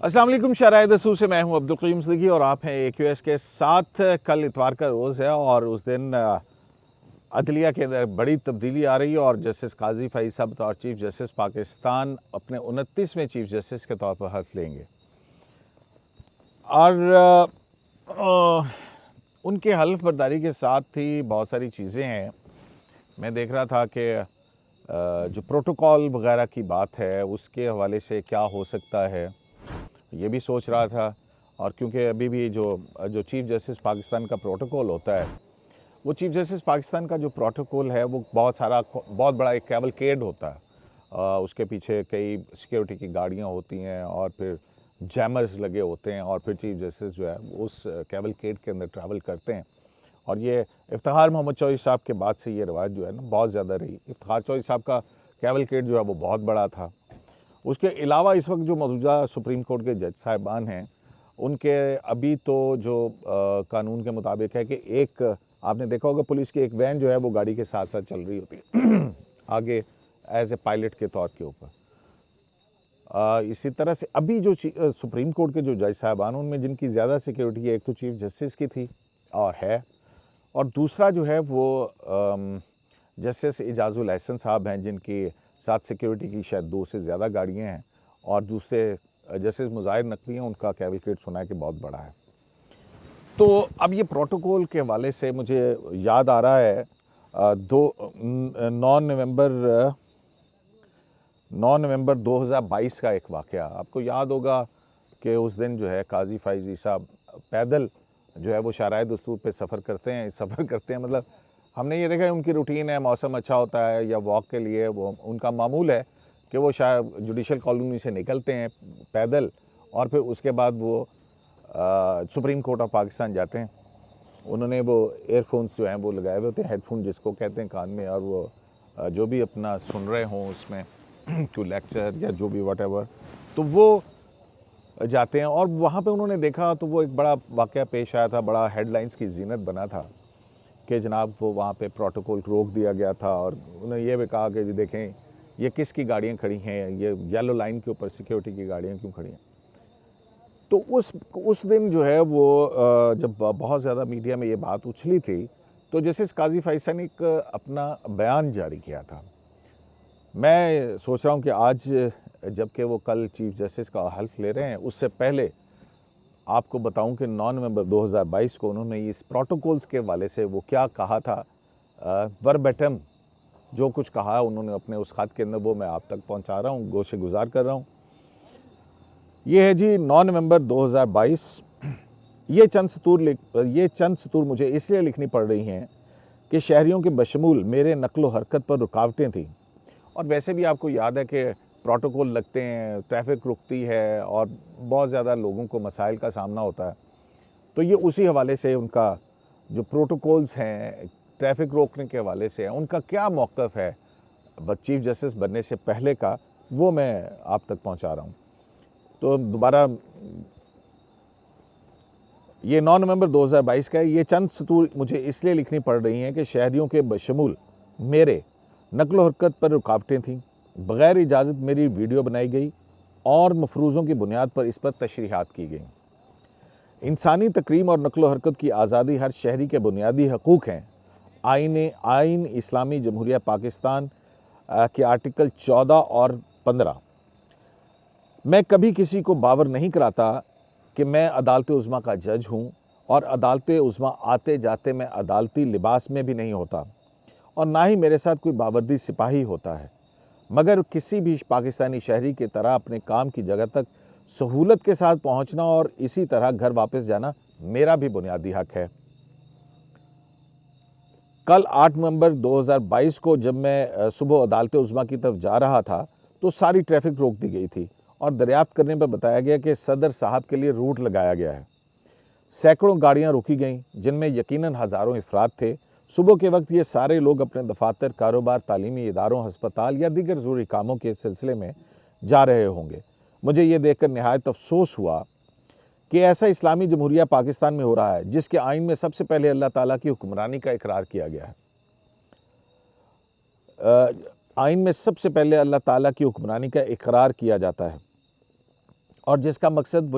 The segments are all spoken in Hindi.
अस्सलाम वालेकुम। शराय दसूर से मैं हूं अब्दुल करीम सिद्दीकी और आप हैं AQS के साथ। कल इतवार का रोज़ है और उस दिन अदलिया के अंदर बड़ी तब्दीली आ रही है और जस्टिस काजी फ़ाइज़ साहब बतौर चीफ जस्टिस पाकिस्तान अपने 29वें चीफ जस्टिस के तौर पर हल्फ लेंगे और उनके हल्फ बर्दारी के साथ ही बहुत सारी चीज़ें हैं। मैं देख रहा था कि जो प्रोटोकॉल वगैरह की बात है उसके हवाले से क्या हो सकता है, ये भी सोच रहा था। और क्योंकि अभी भी जो चीफ़ जस्टिस पाकिस्तान का प्रोटोकॉल होता है, वो चीफ़ जस्टिस पाकिस्तान का जो प्रोटोकॉल है वो बहुत बड़ा एक कैवलकेड होता है। उसके पीछे कई सिक्योरिटी की गाड़ियाँ होती हैं और फिर जैमर्स लगे होते हैं और फिर चीफ़ जस्टिस जो है उस कैवलकेड के अंदर ट्रैवल करते हैं। और ये इफ्तिखार मोहम्मद चौधरी साहब के बाद से ये रवायत जो है ना बहुत ज़्यादा रही। इफ्तिखार चौधरी साहब का कैवलकेड जो है वो बहुत बड़ा था। उसके अलावा इस वक्त जो मौजूदा सुप्रीम कोर्ट के जज साहिबान हैं, उनके अभी तो जो कानून के मुताबिक है कि एक आपने देखा होगा पुलिस की एक वैन जो है वो गाड़ी के साथ साथ चल रही होती है आगे एज ए पायलट के तौर के ऊपर। इसी तरह से अभी जो सुप्रीम कोर्ट के जो जज साहिबान उनमें जिनकी ज़्यादा सिक्योरिटी है, एक तो चीफ जस्टिस की थी और है, और दूसरा जो है वो जस्टिस इजाज़ुल एहसन साहब हैं जिनकी साथ सिक्योरिटी की शायद 2 से ज़्यादा गाड़ियाँ हैं, और दूसरे जस्टिस मुज़ाहिर नकवी हैं, उनका कैवलकेड सुना है कि बहुत बड़ा है। तो अब ये प्रोटोकॉल के हवाले से मुझे याद आ रहा है 9 नवंबर 2022 का एक वाक़या। आपको याद होगा कि उस दिन जो है काजी फ़ाइज़ साहब पैदल जो है वो शाहराह दस्तूर पे सफ़र करते हैं मतलब हमने ये देखा है उनकी रूटीन है, मौसम अच्छा होता है या वॉक के लिए वो उनका मामूल है कि वो शायद जुडिशल कॉलोनी से निकलते हैं पैदल और फिर उसके बाद वो सुप्रीम कोर्ट ऑफ पाकिस्तान जाते हैं। उन्होंने वो एयरफोन्स जो हैं वो लगाए हुए होते हैं, हेडफोन जिसको कहते हैं कान में, और वो जो भी अपना सुन रहे हों उसमें कोई लेक्चर या जो भी व्हाटएवर, तो वो जाते हैं। और वहाँ पे उन्होंने देखा तो वो एक बड़ा वाक़या पेश आया था, बड़ा हेडलाइंस की ज़ीनत बना था कि जनाब वो वहाँ पे प्रोटोकॉल रोक दिया गया था और उन्होंने ये भी कहा कि जी देखें ये किसकी गाड़ियाँ खड़ी हैं, ये येलो लाइन के ऊपर सिक्योरिटी की गाड़ियाँ क्यों खड़ी हैं। तो उस दिन जो है वो जब बहुत ज़्यादा मीडिया में ये बात उछली थी तो जस्टिस काजी फ़ाइज़ ने एक अपना बयान जारी किया था। मैं सोच रहा हूँ कि आज जबकि वो कल चीफ जस्टिस का हल्फ ले रहे हैं, उससे पहले आपको बताऊं कि 9 नवंबर 2022 को उन्होंने इस प्रोटोकॉल्स के हवाले से वो क्या कहा था, वर्बेटम जो कुछ कहा उन्होंने अपने उस खत के अंदर, वो मैं आप तक पहुंचा रहा हूं, गोशे गुजार कर रहा हूं। ये है जी 9 नवंबर 2022। ये चंद सतूर मुझे इसलिए लिखनी पड़ रही हैं कि शहरियों के बशमूल मेरे नकलो हरकत पर रुकावटें थीं। और वैसे भी आपको याद है कि प्रोटोकॉल लगते हैं, ट्रैफिक रुकती है और बहुत ज़्यादा लोगों को मसाइल का सामना होता है। तो ये उसी हवाले से उनका जो प्रोटोकॉल्स हैं ट्रैफिक रोकने के हवाले से, उनका क्या मौक़िफ़ है चीफ जस्टिस बनने से पहले का, वो मैं आप तक पहुंचा रहा हूं। तो दोबारा ये 9 नवंबर 2022 का है। ये चंद सतूर मुझे इसलिए लिखनी पड़ रही हैं कि शहरियों के बशमूल मेरे नकलो हरकत पर रुकावटें थीं, बग़ैर इजाज़त मेरी वीडियो बनाई गई और मफरूज़ों की बुनियाद पर इस पर तशरीहात की गई। इंसानी तकरीम और नकलो हरकत की आज़ादी हर शहरी के बुनियादी हकूक़ हैं। आइन इस्लामी जमहूरिया पाकिस्तान के आर्टिकल 14 और 15। मैं कभी किसी को बावर नहीं कराता कि मैं अदालत उज़्मा का जज हूँ, और अदालत उज़्मा आते जाते मैं अदालती लिबास में भी नहीं होता और ना ही मेरे साथ कोई बावर्दी सिपाही होता है, मगर किसी भी पाकिस्तानी शहरी की तरह अपने काम की जगह तक सहूलत के साथ पहुंचना और इसी तरह घर वापस जाना मेरा भी बुनियादी हक है। कल 8 नवंबर 2022 को जब मैं सुबह अदालत उज़्मा की तरफ जा रहा था तो सारी ट्रैफिक रोक दी गई थी और दरियाफ्त करने पर बताया गया कि सदर साहब के लिए रूट लगाया गया है। सैकड़ों गाड़ियां रोकी गईं जिनमें यकीनन हज़ारों अफराद थे। सुबह के वक्त ये सारे लोग अपने दफातर, कारोबार, तालीमी इदारों, हस्पताल या दीगर ज़रूरी कामों के सिलसिले में जा रहे होंगे। मुझे ये देखकर नहायत अफसोस हुआ कि ऐसा इस्लामी जमहूरिया पाकिस्तान में हो रहा है जिसके आइन में सबसे पहले अल्लाह ताला की हुक्मरानी का इकरार किया गया है। आइन में सबसे पहले अल्लाह ताला की हुक्मरानी का इकरार किया जाता है और जिसका मकसद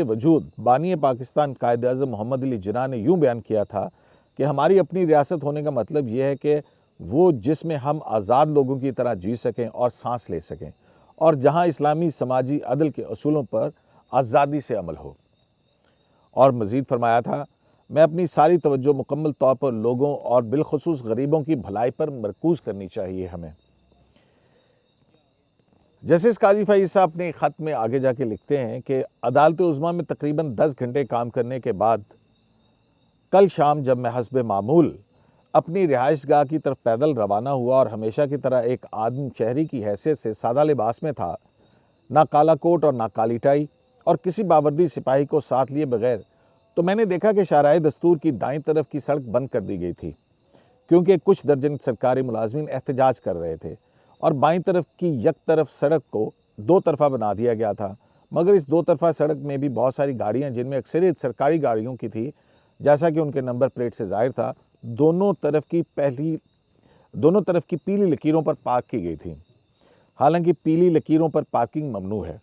वजूद बानी पाकिस्तान कायद-ए-आज़म मोहम्मद अली जिन्ना ने यूँ बयान किया था कि हमारी अपनी रियासत होने का मतलब ये है कि वो जिसमें हम आज़ाद लोगों की तरह जी सकें और सांस ले सकें, और जहाँ इस्लामी समाजी अदल के असूलों पर आज़ादी से अमल हो। और मज़ीद फरमाया था, मैं अपनी सारी तवज्जो मुकम्मल तौर पर लोगों और बिलखुसूस गरीबों की भलाई पर मरकूज़ करनी चाहिए हमें। जस्टिस काजी फ़ैज़ साहब अपने ख़त में आगे जाके लिखते हैं कि अदालत उज़्मा में तकरीबन 10 घंटे काम करने के बाद कल शाम जब मैं हस्ब मामूल अपनी रिहाइशगाह की तरफ पैदल रवाना हुआ और हमेशा की तरह एक आदम शहरी की हैसियत से सादा लिबास में था, ना काला कोट और ना काली टाई, और किसी बावर्दी सिपाही को साथ लिए बगैर, तो मैंने देखा कि शाहराह दस्तूर की दाईं तरफ की सड़क बंद कर दी गई थी, क्योंकि कुछ दर्जन सरकारी मुलाजमीन एहतजाज कर रहे थे, और बाईं तरफ की एक तरफ सड़क को दो तरफा बना दिया गया था। मगर इस दो तरफा सड़क में भी बहुत सारी गाड़ियां, जिनमें अक्सरियत सरकारी गाड़ियों की थी, जैसा कि उनके नंबर प्लेट से जाहिर था, दोनों तरफ की पीली लकीरों पर पार्क की गई थी। हालांकि पीली लकीरों पर पार्किंग ममनू है।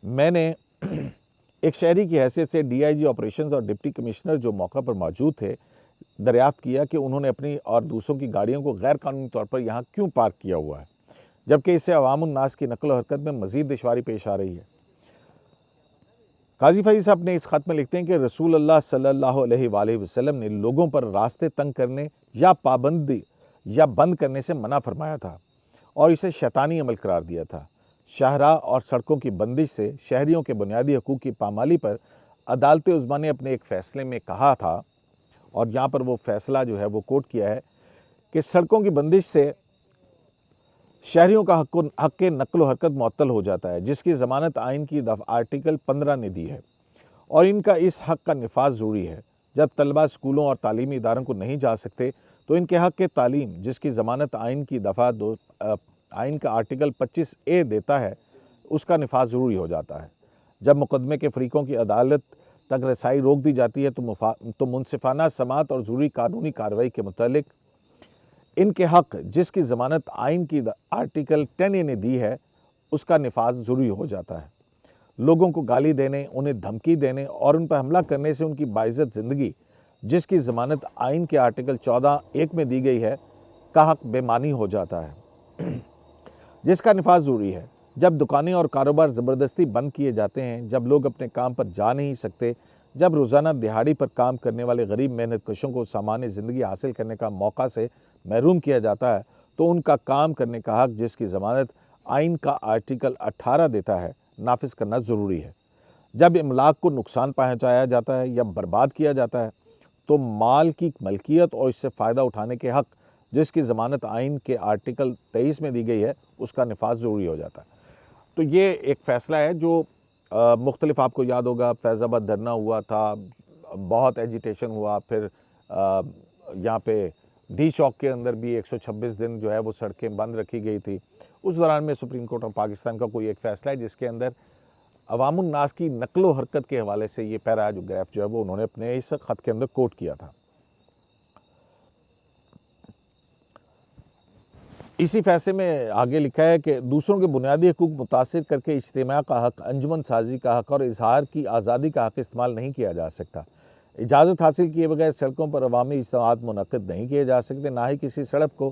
मैंने एक शहरी की हैसियत से डीआईजी ऑपरेशंस और डिप्टी कमिश्नर जो मौका पर मौजूद थे, दरियाफ्त किया कि उन्होंने अपनी और दूसरों की गाड़ियों को गैर कानूनी तौर पर यहाँ क्यों पार्क किया हुआ है, जबकि इससे अवामुन्नास की नकल हरकत में मजीद दुश्वारी पेश आ रही है। काजी फ़ैज़ साहब ने इस खत में लिखते हैं कि रसूल अल्लाह सल्लल्लाहु अलैहि वसल्लम ने लोगों पर रास्ते तंग करने या पाबंदी या बंद करने से मना फरमाया था और इसे शैतानी अमल करार दिया था। शाहराह और सड़कों की बंदिश से शहरियों के बुनियादी हकूक़ की पामाली पर अदालत उज़्मा ने अपने एक फ़ैसले में कहा था, और यहाँ पर वो फ़ैसला जो है वो कोट किया है कि सड़कों की बंदिश से शहरियों का हक़ नक़्ल हरकत मुअत्तल हो जाता है, जिसकी ज़मानत आइन की आर्टिकल 15 ने दी है, और इनका इस हक़ का निफाज ज़रूरी है। जब तलबा स्कूलों और तालीमी इदारों को नहीं जा सकते, तो इनके हक़ तालीम, जिसकी ज़मानत आइन की आइन का आर्टिकल 25A देता है, उसका निफाज ज़रूरी हो जाता है। जब मुकदमे के फ़रीक़ों की अदालत तक रसाई रोक दी जाती है, तो मुनसिफ़ाना समाअत और ज़रूरी कानूनी कार्रवाई के मुतालिक इनके हक़, जिसकी ज़मानत आइन की आर्टिकल 10A ने दी है, उसका निफाज ज़रूरी हो जाता है। लोगों को गाली देने, उन्हें धमकी देने और उन पर हमला करने से उनकी बाइज़्ज़त ज़िंदगी, जिसकी ज़मानत आइन के आर्टिकल 14(1) में दी गई है, का हक़ बेमानी हो जाता है, जिसका निफाज ज़रूरी है। जब दुकानें और कारोबार ज़बरदस्ती बंद किए जाते हैं, जब लोग अपने काम पर जा नहीं सकते, जब रोज़ाना दिहाड़ी पर काम करने वाले गरीब मेहनत कशों को सामान्य ज़िंदगी हासिल करने का मौका से महरूम किया जाता है, तो उनका काम करने का हक़, जिसकी ज़मानत आइन का आर्टिकल 18 देता है, नाफिज करना ज़रूरी है। जब इमलाक को नुकसान पहुँचाया जाता है या बर्बाद किया जाता है, तो माल की मलकियत और इससे फ़ायदा उठाने के हक़, जिसकी ज़मानत आइन के आर्टिकल 23 में दी गई है, उसका निफाज ज़रूरी हो जाता है। तो ये एक फ़ैसला है जो मुख्तलिफ, आपको याद होगा फैज़ाबाद धरना हुआ था, बहुत एजिटेशन हुआ, फिर यहाँ पे डी चौक के अंदर भी 126 दिन जो है वो सड़कें बंद रखी गई थी। उस दौरान में सुप्रीम कोर्ट ऑफ पाकिस्तान का कोई एक फ़ैसला है जिसके अंदर अवामुन्नास की नक़्ल हरकत के हवाले से ये पैराग्राफ जो है वो उन्होंने अपने इस ख़त के अंदर कोट किया था। इसी फैसले में आगे लिखा है कि दूसरों के बुनियादी हकूक़ मुतासिर करके इज्तिमा का हक़, अंजुमन साजी का हक़ और इजहार की आज़ादी का हक़ इस्तेमाल नहीं किया जा सकता। इजाज़त हासिल किए बगैर सड़कों पर अवामी इज्तिमात मुनक़िद नहीं किए जा सकते, ना ही किसी सड़क को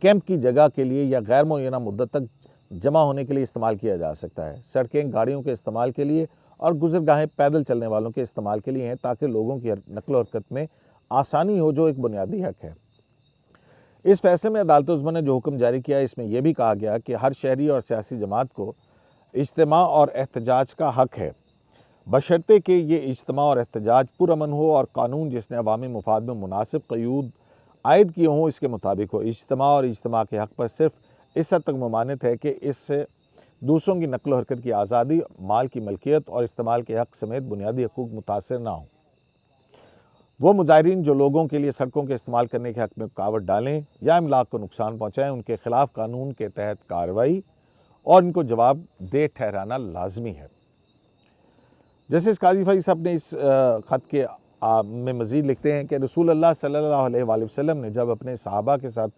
कैंप की जगह के लिए या गैर मुअय्यना मुद्दत तक जमा होने के लिए इस्तेमाल किया जा सकता है। सड़कें गाड़ियों के इस्तेमाल के लिए और गुज़रगाहें पैदल चलने वालों के इस्तेमाल के लिए हैं, ताकि लोगों की नक़्ल हरकत में आसानी हो, जो एक बुनियादी हक़ है। इस फैसले में अदालत उज़्मा ने जो हुक्म जारी किया, इसमें यह भी कहा गया कि हर शहरी और सियासी जमात को इज्तिमा और एहतजाज का हक़ है, बशर्ते कि ये इज्तिमा और एहतजाज पुरअमन हो और कानून जिसने अवामी मुफाद में मुनासिब क़यूद आयद किए हों इसके मुताबिक हो। इज्तिमा और इज्तिमा के हक़ पर सिर्फ इस हद तक ममानित है कि इससे दूसरों की नक़्ल हरकत की आज़ादी, माल की मलकियत और इस्तेमाल के हक़ समेत बुनियादी हकूक़ मुतासर ना हों। वो मुजाहिरीन जो लोगों के लिए सड़कों के इस्तेमाल करने के हक़ में रुकावट डालें या इमलाक को नुकसान पहुँचाएँ, उनके ख़िलाफ़ कानून के तहत कार्रवाई और इनको जवाबदेह ठहराना लाजमी है। जस्टिस काजी फ़ैज़ साहब ने इस ख़त के में मज़ीद लिखते हैं कि रसूल अल्लाह सल्लल्लाहु अलैहि वसल्लम ने जब अपने सहाबा के साथ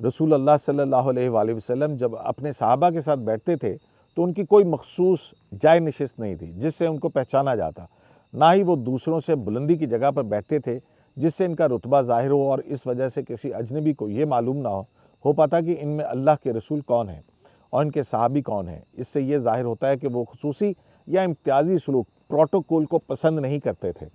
रसूलुल्लाह सल्लल्लाहु अलैहि वसल्लम जब अपने सहाबा के साथ बैठते थे तो उनकी कोई मखसूस जाय नशिस्त नहीं थी जिससे उनको पहचाना जाता, ना ही वो दूसरों से बुलंदी की जगह पर बैठते थे जिससे इनका रुतबा ज़ाहिर हो और इस वजह से किसी अजनबी को ये मालूम ना हो पाता कि इनमें अल्लाह के रसूल कौन है और इनके सहाबी कौन है। इससे ये ज़ाहिर होता है कि वो खुसूसी या इम्तियाजी सलूक प्रोटोकॉल को पसंद नहीं करते थे।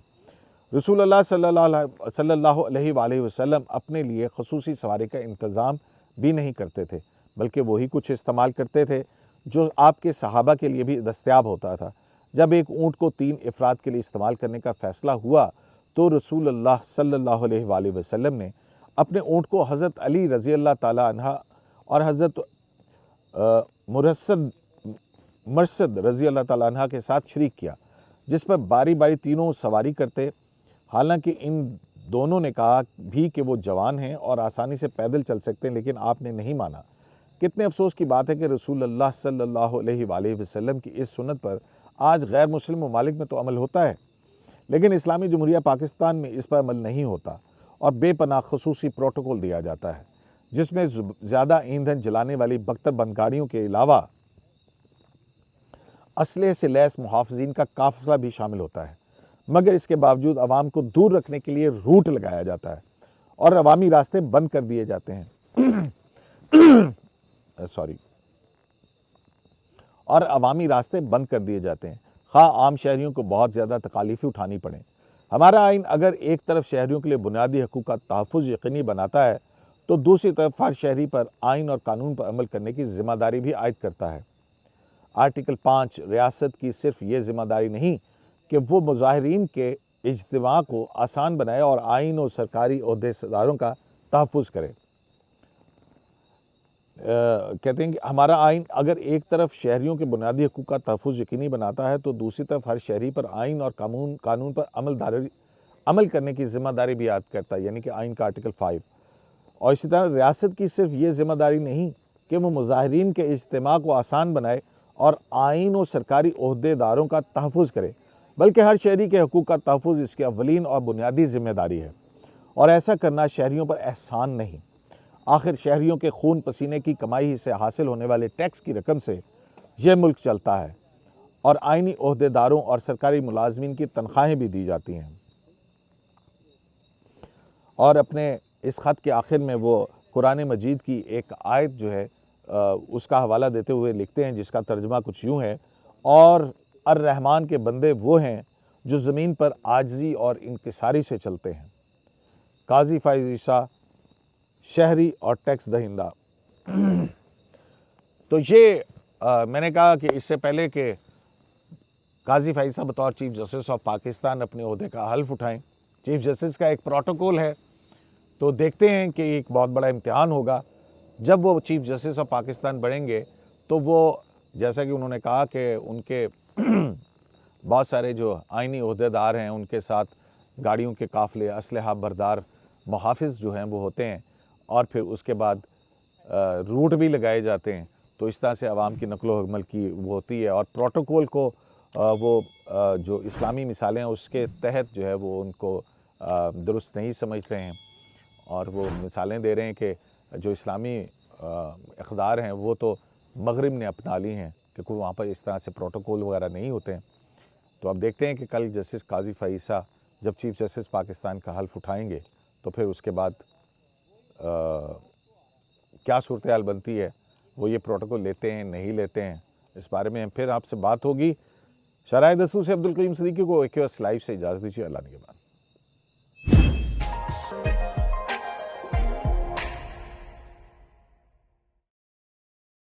रसूलुल्लाह सल्लल्लाहु अलैहि वसल्लम अपने लिए खुसूसी सवारी का इंतज़ाम भी नहीं करते थे, बल्कि वही कुछ इस्तेमाल करते थे जो आपके सहाबा के लिए भी दस्तयाब होता था। जब एक ऊँट को 3 अफराद के लिए इस्तेमाल करने का फ़ैसला हुआ तो रसूलुल्लाह सल्लल्लाहु अलैहि वसल्लम ने अपने ऊँट को हज़रत अली रज़ी अल्लाह ताला अन्हा और हज़रत मरसद रज़ी अल्लाह ताला अन्हा के साथ शरीक किया, जिस पर बारी बारी तीनों सवारी करते। हालांकि इन दोनों ने कहा भी कि वो जवान हैं और आसानी से पैदल चल सकते हैं, लेकिन आपने नहीं माना। कितने अफसोस की बात है कि रसूलुल्लाह सल्लल्लाहु अलैहि वसल्लम की इस सुन्नत पर आज गैर मुस्लिम ममालिक में तो अमल होता है, लेकिन इस्लामी जमहूरिया पाकिस्तान में इस पर अमल नहीं होता और बेपनाह खसूसी प्रोटोकॉल दिया जाता है, जिसमें ज़्यादा ईंधन जलाने वाली बख्तरबंद गाड़ियों के अलावा असलहे से लैस मुहाफ़िज़ीन का काफ़िला भी शामिल होता है। मगर इसके बावजूद आवाम को दूर रखने के लिए रूट लगाया जाता है और अवामी रास्ते बंद कर दिए जाते हैं और अवामी रास्ते बंद कर दिए जाते हैं, खा आम शहरियों को बहुत ज़्यादा तकालीफ़ें उठानी पड़ें। हमारा आइन अगर एक तरफ शहरियों के लिए बुनियादी हकूक़ का तहफ़्फ़ुज़ यकीनी बनाता है तो दूसरी तरफ हर शहरी पर आइन और कानून पर अमल करने की ज़िम्मेदारी भी आयद करता है। आर्टिकल 5 रियासत की सिर्फ ये ज़िम्मेदारी नहीं कि वो मुज़ाहिरीन के इज्तिमा को आसान बनाए और आइन और सरकारी ओहदेदारों का तहफ़्फ़ुज़ करे। कहते हैं कि हमारा आइन अगर एक तरफ शहरियों के बुनियादी हकूक़ का तहफ़्फ़ुज़ यकीनी बनाता है तो दूसरी तरफ हर शहरी पर आइन और कानून पर अमल करने की ज़िम्मेदारी भी आयद करता है, यानी कि आइन का आर्टिकल 5। और इसी तरह रियासत की सिर्फ ये ज़िम्मेदारी नहीं कि वो मुज़ाहिरीन के इज्तिमा को आसान बनाए और आइन और सरकारी ओहदेदारों का तहफ़्फ़ुज़ करे, बल्कि हर शहरी के हकूक़ का तहफ़्फ़ुज़ इसकी अव्वलीन और बुनियादी ज़िम्मेदारी है। और ऐसा करना शहरियों पर एहसान नहीं। आखिर शहरियों के खून पसीने की कमाई से हासिल होने वाले टैक्स की रकम से यह मुल्क चलता है और आइनी ओहदेदारों और सरकारी मुलाजमीन की तनख्वाहें भी दी जाती हैं। और अपने इस ख़त के आखिर में वो कुरान मजीद की एक आयत जो है उसका हवाला देते हुए लिखते हैं, जिसका तर्जुमा कुछ यूँ है, और अर्रहमान के बंदे वो हैं जो ज़मीन पर आजिज़ी और इंकिसारी से चलते हैं। काजी फ़ाइज़ ईसा, शहरी और टैक्स दहिंदा। तो ये मैंने कहा कि इससे पहले कि काजी फ़ाइज़ ईसा बतौर चीफ़ जस्टिस ऑफ पाकिस्तान अपने ओहदे का हल्फ उठाएं, चीफ़ जस्टिस का एक प्रोटोकॉल है, तो देखते हैं कि एक बहुत बड़ा इम्तिहान होगा जब वो चीफ़ जस्टिस ऑफ पाकिस्तान बनेंगे। तो वो जैसा कि उन्होंने कहा कि उनके बहुत सारे जो आइनी ओहदेदार हैं उनके साथ गाड़ियों के काफ़िले, असलहा बरदार मुहाफ़िज़ जो हैं वो होते हैं और फिर उसके बाद रूट भी लगाए जाते हैं। तो इस तरह से आवाम की नकलो हमल की वो होती है और प्रोटोकॉल को जो इस्लामी मिसालें हैं उसके तहत जो है वो उनको दुरुस्त नहीं समझ रहे हैं और वो मिसालें दे रहे हैं कि जो इस्लामी इक़्तिदार हैं वो तो मग़रिब ने अपना ली हैं, क्योंकि वहाँ पर इस तरह से प्रोटोकॉल वगैरह नहीं होते हैं। तो अब देखते हैं कि कल जस्टिस काजी फ़ाइज़ ईसा जब चीफ़ जस्टिस पाकिस्तान का हल्फ उठाएंगे तो फिर उसके बाद क्या सूरत हाल बनती है, वो ये प्रोटोकॉल लेते हैं नहीं लेते हैं, इस बारे में फिर आपसे बात होगी। शराय दस्तूर से अब्दुल करीम सिद्दीकी को एक लाइव से इजाज़त दीजिए। अल्लाह निगहबान।